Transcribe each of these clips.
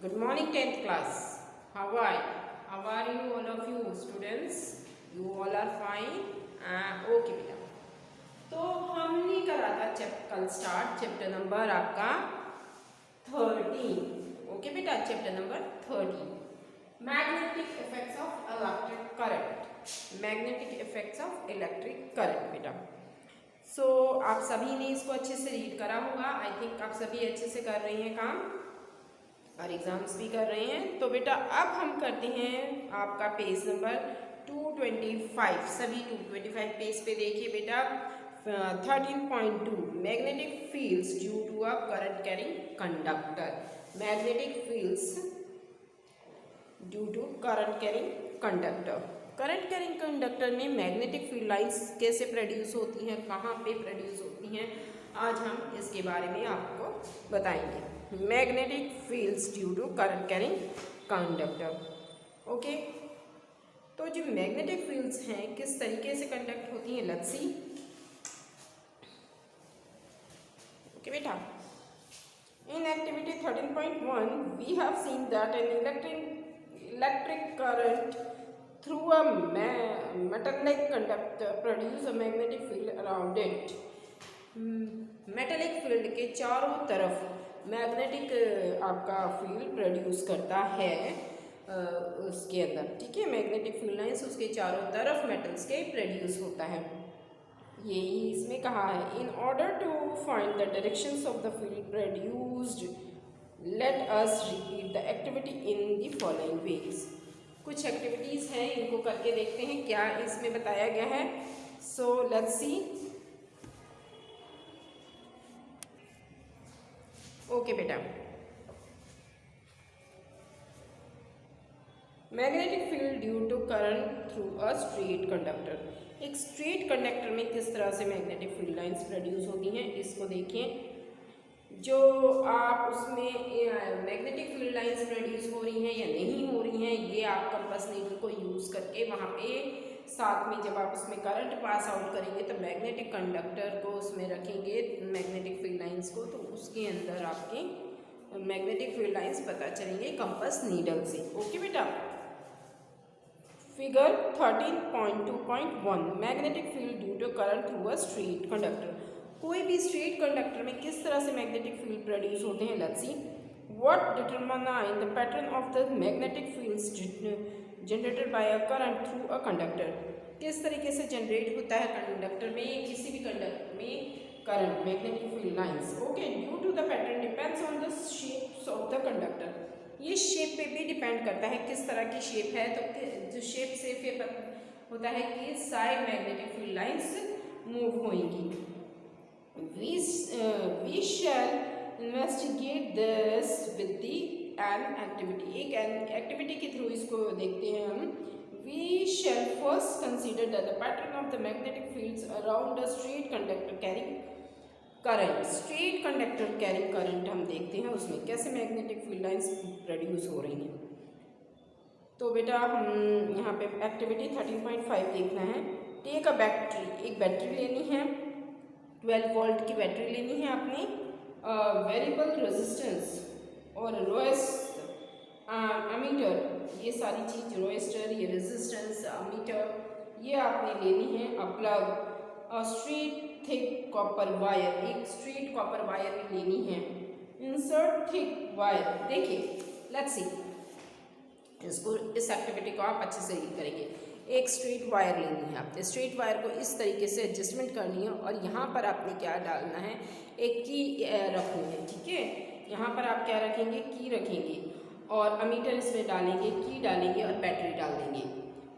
Good morning, 10th class. How are you? How are you, all of you students? You all are fine? Okay बेटा. तो हमने करा था कल start chapter number आपका 13. Okay बेटा, chapter number 13. Magnetic effects of electric current. Magnetic effects of electric current बेटा. सो आप सभी ने इसको अच्छे से रीड करा होगा. आई थिंक आप सभी अच्छे से कर रही हैं काम और एग्ज़ाम्स भी कर रहे हैं. तो बेटा अब हम करते हैं आपका पेज नंबर 225. सभी 225 पेज पे देखिए बेटा. 13.2 magnetic fields due to a current carrying conductor. Magnetic fields due to current carrying conductor. Current carrying conductor में मैग्नेटिक फील्ड लाइंस कैसे प्रोड्यूस होती हैं, कहाँ पे प्रोड्यूस होती हैं, आज हम इसके बारे में आपको बताएंगे. Magnetic fields due to current carrying conductor. Okay, तो जो मैग्नेटिक फील्ड्स हैं किस तरीके से कंडक्ट होती हैं, लेट्स सी. ओके बेटा, in activity 13.1 we have seen that an electric current through a metallic conductor produce a magnetic field around it. Metallic field के चारों तरफ मैग्नेटिक आपका फील्ड प्रोड्यूस करता है उसके अंदर. ठीक है, मैग्नेटिक फील्ड लाइंस उसके चारों तरफ मेटल्स के प्रोड्यूस होता है. यही इसमें कहा है. In order to find the directions of the field produced let us repeat the activity in the following ways. कुछ एक्टिविटीज़ हैं, इनको करके देखते हैं क्या इसमें बताया गया है. So let's see. ओके बेटा, magnetic field due to current through a straight conductor. एक स्ट्रेट कंडक्टर में किस तरह से मैग्नेटिक फील्ड लाइंस प्रोड्यूस होती हैं इसको देखिए. जो आप उसमें मैग्नेटिक फील्ड लाइंस प्रोड्यूस हो रही हैं या नहीं हो रही हैं, ये आप कंपास नीडल को यूज़ करके वहाँ पे साथ में जब आप उसमें करंट पास आउट करेंगे तो मैग्नेटिक कंडक्टर को उसमें रखेंगे, मैग्नेटिक फील्ड लाइंस को, तो उसके अंदर आपके मैग्नेटिक फील्ड लाइंस पता चलेंगे कंपास नीडल से. ओके बेटा, figure 13.2.1 magnetic field due to current through a straight conductor. कोई भी स्ट्रेट कंडक्टर में किस तरह से मैग्नेटिक फील्ड प्रोड्यूस होते हैं, let's see. What determine the pattern of the magnetic fields generated by a current through a conductor. किस तरीके से जनरेट होता है कंडक्टर में, किसी भी कंडक्टर में current, magnetic field lines. Okay, due to the pattern depends on the shapes of the conductor. ये शेप पे भी डिपेंड करता है किस तरह की शेप है. तो जो शेप से होता है कि side magnetic field lines move होंगी. We shall investigate this with the an activity. एक एक्टिविटी के थ्रू इसको देखते हैं हम. We shall first consider that the pattern of the magnetic fields around a straight conductor carrying current. Straight conductor carrying current हम देखते हैं उसमें कैसे मैग्नेटिक फील्ड लाइंस प्रोड्यूस हो रही हैं. तो बेटा हम यहाँ पे एक्टिविटी 13.5 देखना है. Take a battery. एक बैटरी लेनी है, 12 वोल्ट की बैटरी लेनी है आपने. वेरिएबल रेजिस्टेंस और रोएस्ट अमीटर, ये सारी चीज़, रोएस्टर, ये रेजिस्टेंस, अमीटर, ये आपने लेनी है. A plug, straight thick copper wire, एक स्ट्रेट कॉपर वायर भी लेनी है. Insert thick wire. देखिए लेट्स सी, इसको इस एक्टिविटी को आप अच्छे से रीड करेंगे. एक स्ट्रेट वायर लेनी है आपने. स्ट्रेट वायर को इस तरीके से एडजस्टमेंट करनी है और यहाँ पर आपने क्या डालना है, एक की रखनी है. ठीक है, यहाँ पर आप क्या रखेंगे, की रखेंगे और अमीटर इसमें डालेंगे, की डालेंगे और बैटरी डाल देंगे.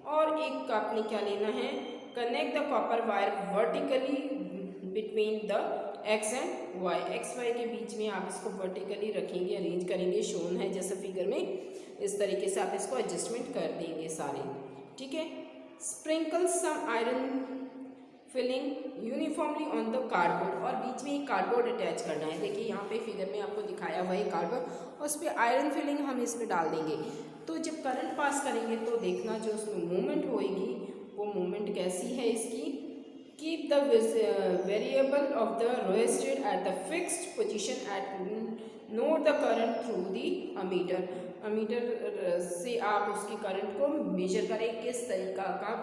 और एक आपने क्या लेना है, connect the copper wire vertically between the X and Y. X Y के बीच में आप इसको वर्टिकली रखेंगे, अरेंज करेंगे. शोन है जैसे फिगर में, इस तरीके से आप इसको एडजस्टमेंट कर देंगे सारे. ठीक है. Sprinkle some iron filing uniformly on the cardboard. और बीच में एक कार्डबोर्ड अटैच करना है. देखिए यहाँ पे फिगर में आपको दिखाया हुआ है कार्डबोर्ड, उस पर आयरन फिलिंग हम इसमें डाल देंगे. तो जब करंट पास करेंगे तो देखना जो उसमें मूवमेंट होएगी वो मूवमेंट कैसी है इसकी. Keep the variable of the rheostat at the fixed position at note the current through the ammeter, ammeter से आप उसकी करंट को मेजर करें, किस तरीका का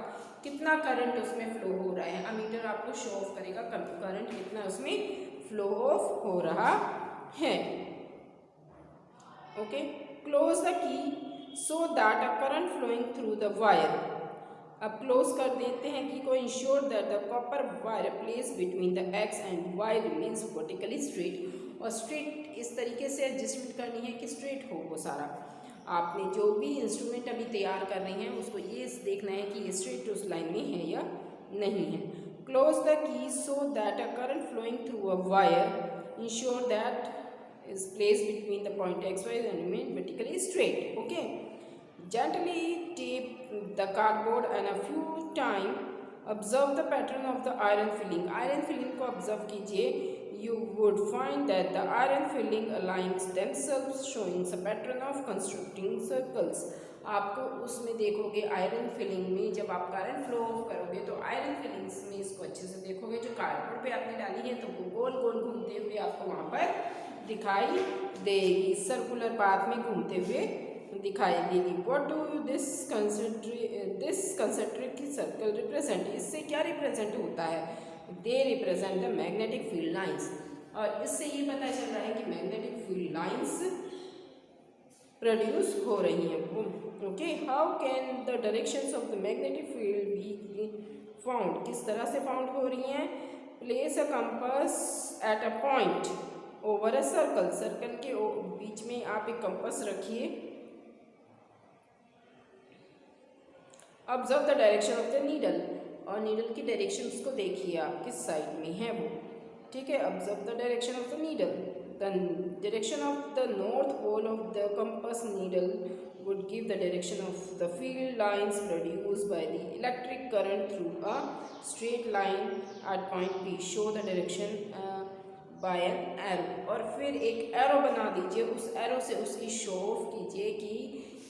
कितना करंट उसमें फ्लो हो रहा है। अमीटर आपको शो ऑफ करेगा करंट कितना उसमें फ्लो ऑफ हो रहा है। Okay, close the key so that a current flowing through the wire. अब क्लोज कर देते हैं कि को ensure that the copper wire placed between the X and Y remains vertically straight. और स्ट्रेट इस तरीके से एडजस्टमेंट करनी है कि स्ट्रेट हो वो सारा। आपने जो भी इंस्ट्रूमेंट अभी तैयार कर रहे हैं उसको ये देखना है कि ये स्ट्रेट उस लाइन में है या नहीं है। Close the key so that a current flowing through a wire ensure that is placed between the point xy and remain vertically straight. Okay, gently tape the cardboard and a few time observe the pattern of the iron filling. Iron filling को observe कीजिए, you would find that the iron filling aligns themselves showing a pattern of constructing circles. आपको उसमें देखोगे iron filling में जब आप current flow of करोगे तो आयरन फिलिंग्स में इसको अच्छे से देखोगे, जो कार्डबोर्ड पे आपने डाली है तो वो गोल गोल घूमते हुए आपको वहाँ पर दिखाई देगी, सर्कुलर पाथ में घूमते हुए दिखाई देगी। What do this concentric circle represent, इससे क्या रिप्रेजेंट होता है? They represent the magnetic field lines. और इससे ये पता चल रहा है कि मैग्नेटिक फील्ड लाइंस प्रोड्यूस हो रही हैं। Okay, how can the directions of the magnetic field be found, किस तरह से फाउंड हो रही हैं? Place a compass at a point over a circle, circle के बीच में आप एक कंपास रखिए। Observe the direction of the needle, और नीडल की डायरेक्शन उसको देखिए आप किस साइड में है वो। ठीक है, observe the direction of the needle, the direction of the north pole of the compass needle would give the direction of the field lines produced by the electric current through a straight line at point P. Show the direction by an arrow, और फिर एक arrow बना दीजिए, उस arrow से उसकी show off कीजिए कि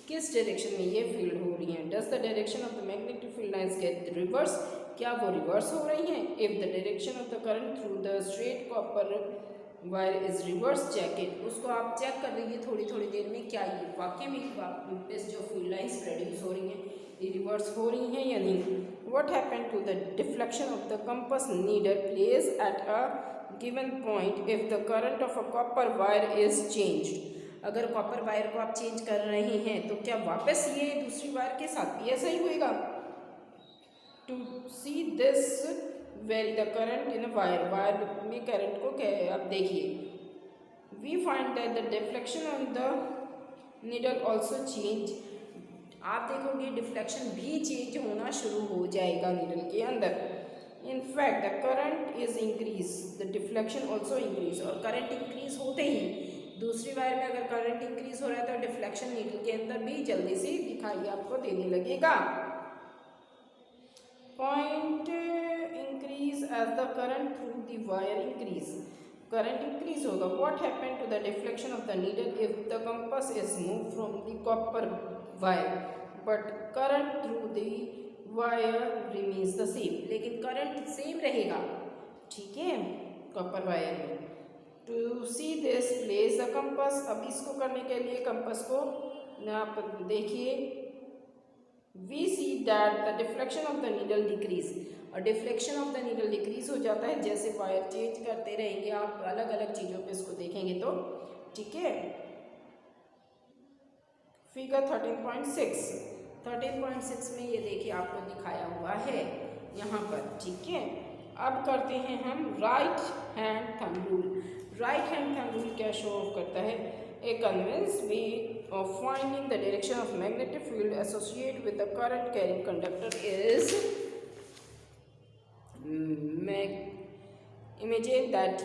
किस डायरेक्शन में ये फील्ड हो रही है। Does the direction of the magnetic field lines get reverse, क्या वो रिवर्स हो रही हैं? If the direction of the current through the straight copper wire is reverse, check it, उसको आप चेक कर लीजिए थोड़ी थोड़ी देर में, क्या ये वाकई में इस जो फील्ड लाइंस प्रोड्यूस हो रही हैं ये रिवर्स हो रही हैं या नहीं। What happened to the deflection of the compass needle place at a given point if the current of a copper wire is changed। अगर कॉपर वायर को आप चेंज कर रहे हैं तो क्या वापस ये दूसरी वायर के साथ भी ऐसा ही होएगा? To see this vary the current in wire, wire में करंट को क्या आप देखिए, we find that the deflection on the needle also change. आप देखोगे डिफ्लेक्शन भी चेंज होना शुरू हो जाएगा नीडल के अंदर। In fact, the current is increase, the deflection also increase, और करंट इंक्रीज होते ही दूसरी वायर में अगर करंट इंक्रीज हो रहा है तो डिफ्लेक्शन नीडल के अंदर भी जल्दी से दिखाई आपको देने लगेगा। Point increase as the current through the wire increase, current increase होगा। What happened to the deflection of the needle if the compass is move from the copper wire but current through the wire remains the same, लेकिन current same रहेगा। ठीक है, copper wire में। To see this place the compass, अब इसको करने के लिए कंपास को आप देखिए, we see that the deflection of the needle decrease, और deflection of the needle decrease हो जाता है जैसे वायर चेंज करते रहेंगे आप अलग अलग चीज़ों पे इसको देखेंगे तो। ठीक है, फिगर 13.6 में ये देखिए आपको दिखाया हुआ है यहाँ पर। ठीक है, अब करते हैं हम right hand thumb rule. Right hand thumb rule क्या शो ऑफ करता है? A convenient way of finding the direction of magnetic field associate with the current carrying conductor is, imagine that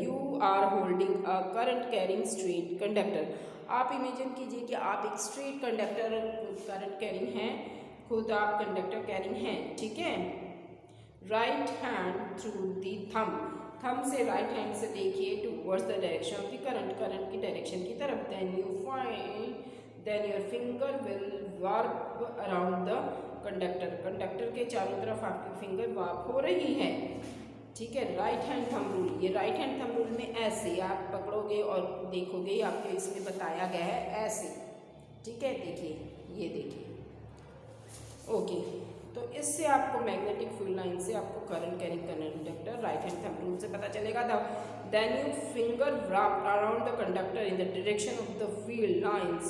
you are holding a current carrying straight conductor। आप imagine कीजिए कि आप एक straight conductor current carrying हैं, खुद आप conductor carrying हैं। ठीक है, right hand through the thumb से राइट हैंड से देखिए towards the direction of the current, current की डायरेक्शन की तरफ। Then your finger will wrap around the conductor, conductor के चारों तरफ आपकी फिंगर वार्प हो रही है। ठीक है। राइट हैंड थंब रूल, ये राइट हैंड थंब रूल में ऐसे आप पकड़ोगे और देखोगे, आपको इसमें बताया गया है ऐसे, ठीक है। देखिए, ये देखिए, ओके। तो इससे आपको मैग्नेटिक फील्ड लाइन से आपको current carrying conductor right hand thumb rule से पता चलेगा। Then you finger wrap around the conductor in the direction of the field lines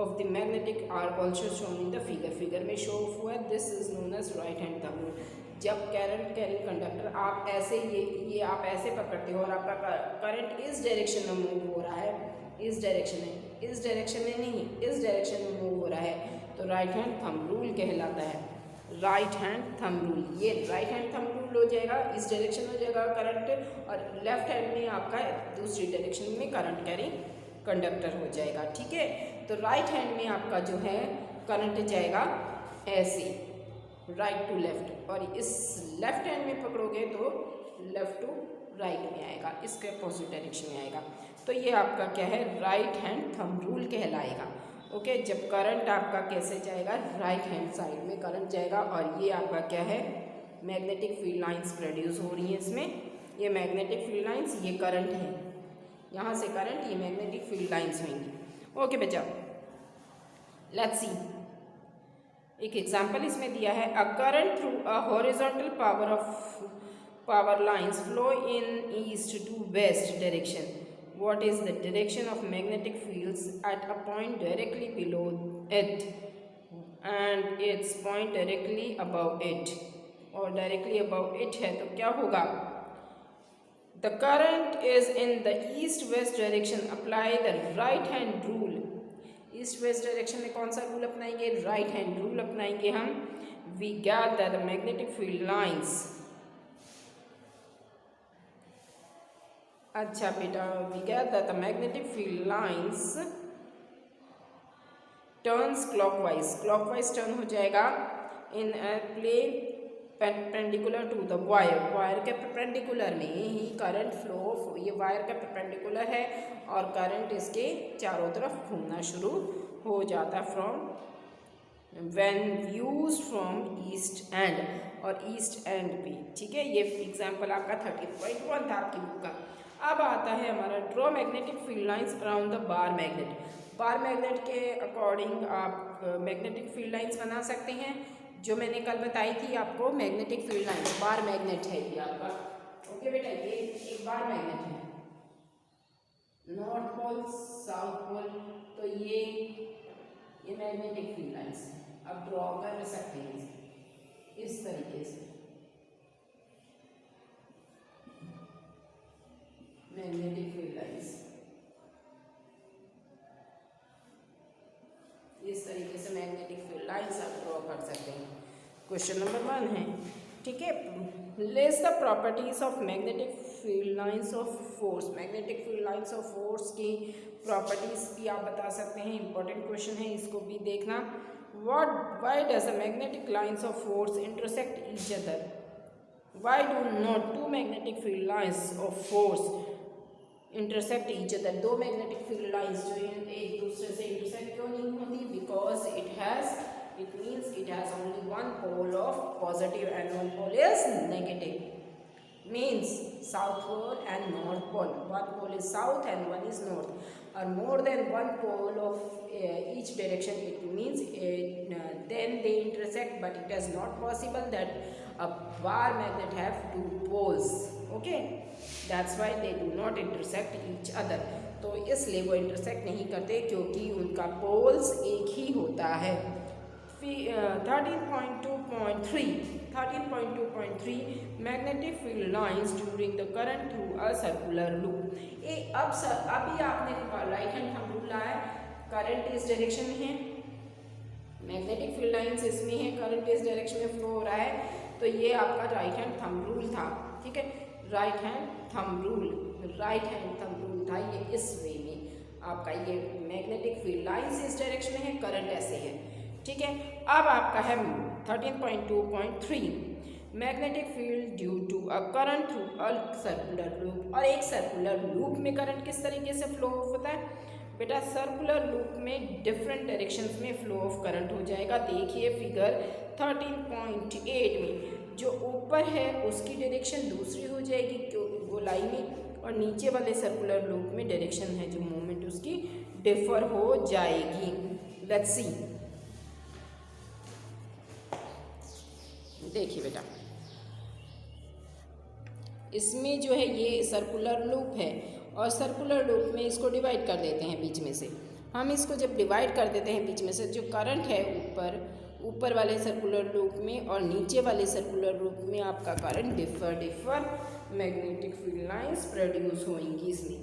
of the magnetic are also shown in the figure। Figure में show हुआ है, this is known as right hand thumb rule. जब current carrying conductor आप ऐसे ये आप ऐसे पकड़ते हो और आपका करंट इस डायरेक्शन में मूव हो रहा है, इस डायरेक्शन में, इस डायरेक्शन में नहीं, इस डायरेक्शन में मूव हो रहा है, तो राइट हैंड थंब रूल कहलाता है। राइट हैंड थंब रूल, ये राइट हैंड थंब रूल हो जाएगा, इस डायरेक्शन हो जाएगा करंट, और लेफ्ट हैंड में आपका दूसरी डायरेक्शन में करंट कैरिंग कंडक्टर हो जाएगा, ठीक है। तो राइट हैंड में आपका जो है करंट जाएगा ऐसे, राइट टू लेफ्ट, और इस लेफ्ट हैंड में पकड़ोगे तो लेफ्ट टू राइट में आएगा, इसके अपोजिट डायरेक्शन में आएगा। तो ये आपका क्या है, राइट हैंड थंब रूल कहलाएगा। ओके, जब करंट आपका कैसे जाएगा, राइट हैंड साइड में करंट जाएगा, और ये आपका क्या है, मैग्नेटिक फील्ड लाइंस प्रोड्यूस हो रही हैं इसमें, ये मैग्नेटिक फील्ड लाइंस, ये करंट है, यहाँ से करंट, ये मैग्नेटिक फील्ड लाइंस होंगी। ओके बच्चा, लेट्स सी एक एग्जाम्पल इसमें दिया है। A current through a horizontal power lines flow in east to west direction. What is the direction of magnetic fields at a point directly below it and its point directly above it, और directly above it है तो क्या होगा, the current is in the east west direction, apply the right hand rule। East west direction में कौन सा rule अपनाएंगे, right hand rule अपनाएंगे हम। we get that the magnetic field lines, अच्छा बेटा, we get that the magnetic field lines turns clockwise, clockwise turn हो जाएगा in a plane perpendicular to the wire, wire के परपेंडिकुलर में ही current flow, ये wire का परपेंडिकुलर है और करंट इसके चारों तरफ घूमना शुरू हो जाता है from when used from east end, और ईस्ट एंड पे, ठीक है। ये एग्जाम्पल आपका 30.1 था आपकी बुक का। अब आता है हमारा draw magnetic field lines around the bar magnet. Bar magnet के अकॉर्डिंग आप मैग्नेटिक फील्ड लाइंस बना सकते हैं, जो मैंने कल बताई थी आपको, magnetic field lines, bar magnet है ये आपका। ओके बेटा, ये एक बार मैग्नेट है, नॉर्थ पोल साउथ पोल, तो ये मैग्नेटिक फील्ड लाइंस अब ड्रॉ कर सकते हैं इस तरीके से, मैग्नेटिक फील्ड लाइंस इस तरीके से मैग्नेटिक फील्ड लाइंस आप ड्रॉ कर सकते हैं। क्वेश्चन नंबर 1 है, ठीक है। List the properties of magnetic field lines of force. Magnetic field lines of force की प्रॉपर्टीज भी आप बता सकते हैं, इंपॉर्टेंट क्वेश्चन है, इसको भी देखना। Why does the magnetic lines of force intersect each other, why do not two magnetic field lines of force intersect each other. दो मैग्नेटिक फील्ड लाइंस जो एक दूसरे से इंटरसेक्ट क्यों नहीं होती, because it means it has only one pole of positive and one pole is negative, means south pole and north pole, one pole is south and one is north, or more than one pole of each direction, it means then they intersect, but it is not possible that a bar magnet have two poles, okay, that's why they do not intersect each other। तो इसलिए वो intersect नहीं करते क्योंकि उनका poles एक ही होता है। 13.2.3 magnetic field lines during the current through a circular loop. अभी आपने राइट हैंड थंब रूल लाया, करंट इस डायरेक्शन में है, मैग्नेटिक फील्ड लाइंस इसमें है, करंट इस डायरेक्शन में फ्लो हो रहा है, तो ये आपका राइट हैंड थंब रूल था, ठीक है। Right hand thumb rule, right hand thumb rule था ये, इस वे में आपका ये मैग्नेटिक फील्ड लाइंस इस डायरेक्शन में है, करंट ऐसे है, ठीक है। अब आपका है 13.2.3 magnetic field due to a current through a circular loop. और एक सर्कुलर लूप में करंट किस तरीके से फ्लो होता है बेटा, सर्कुलर लूप में डिफरेंट डायरेक्शंस में फ्लो ऑफ करंट हो जाएगा। देखिए फिगर 13.8 में जो ऊपर है उसकी डायरेक्शन दूसरी हो जाएगी क्योंकि गोलाई में, और नीचे वाले सर्कुलर लूप में डायरेक्शन है जो मूवमेंट उसकी डिफर हो जाएगी। लेट्स सी, देखिए बेटा, इसमें जो है ये सर्कुलर लूप है और सर्कुलर लूप में इसको डिवाइड कर देते हैं बीच में से। हम इसको जब डिवाइड कर देते हैं बीच में से, जो करंट है ऊपर वाले सर्कुलर लूप में और नीचे वाले सर्कुलर लूप में आपका current differ magnetic field lines produce होंगी। इसमें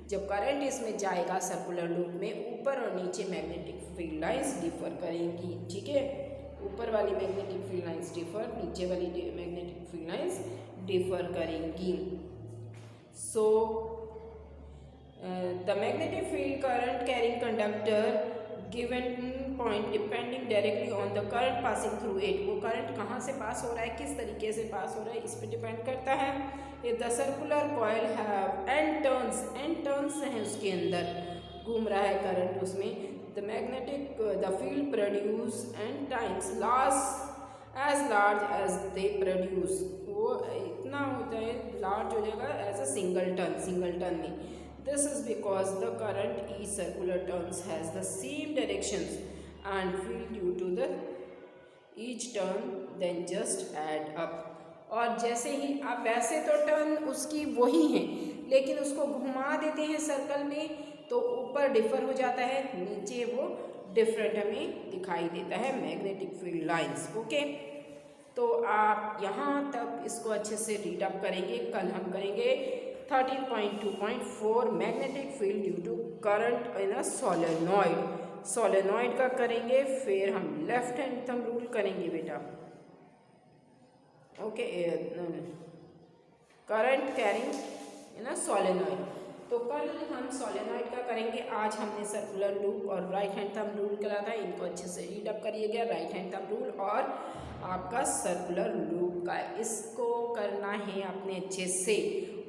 जब करंट इसमें जाएगा सर्कुलर लूप में, ऊपर और नीचे मैग्नेटिक फील्ड लाइंस डिफर करेंगी। ठीक है, ऊपर वाली मैग्नेटिक फील्ड लाइंस डिफर, नीचे वाली मैग्नेटिक फील्ड लाइंस डिफर करेंगी। So the magnetic field current carrying conductor given point depending directly on the current passing through it, वो करंट कहाँ से पास हो रहा है, किस तरीके से पास हो रहा है, इस पर डिपेंड करता है। If the circular coil have N turns हैं उसके अंदर घूम रहा है करंट उसमें, the magnetic the field produce N times large as they produce, वो इतना होता है लार्ज हो जाएगा एज अ सिंगल टर्न में। This is because the current each circular turns has the same directions and field due to the each turn then just add up। और जैसे ही आप, वैसे तो टर्न उसकी वही है लेकिन उसको घुमा देते हैं सर्कल में तो ऊपर डिफर हो जाता है, नीचे वो डिफरेंट हमें दिखाई देता है मैग्नेटिक फील्ड लाइंस। ओके, तो आप यहाँ तक इसको अच्छे से रीड अप करेंगे। कल हम करेंगे 13.2.4 magnetic field due to current in a solenoid का करेंगे, फिर हम लेफ्ट हैंड थंब रूल करेंगे बेटा। Okay, current carrying in a solenoid, तो कल हम सोलेनॉइड का करेंगे। आज हमने सर्कुलर लूप और राइट हैंड थंब रूल करा था, इनको अच्छे से रीड अप करिएगा। राइट हैंड थंब रूल और आपका सर्कुलर लूप का, इसको करना है आपने अच्छे से।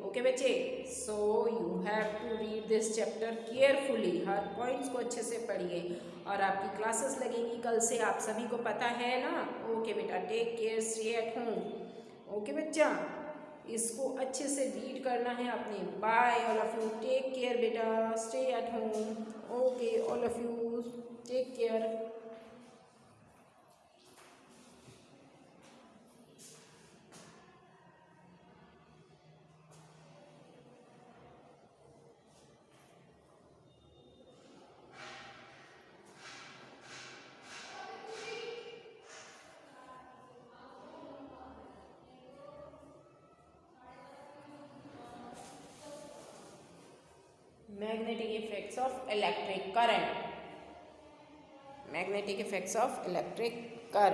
ओके बच्चे, so you have to read this chapter carefully, हर पॉइंट्स को अच्छे से पढ़िए और आपकी क्लासेस लगेंगी कल से, आप सभी को पता है ना। ओके बेटा, take care, stay at home. Okay बच्चा, इसको अच्छे से रीड करना है आपने। Bye all of you, take care बेटा, stay at home. Okay all of you, take care. Magnetic effects of electric current. Magnetic effects of electric current.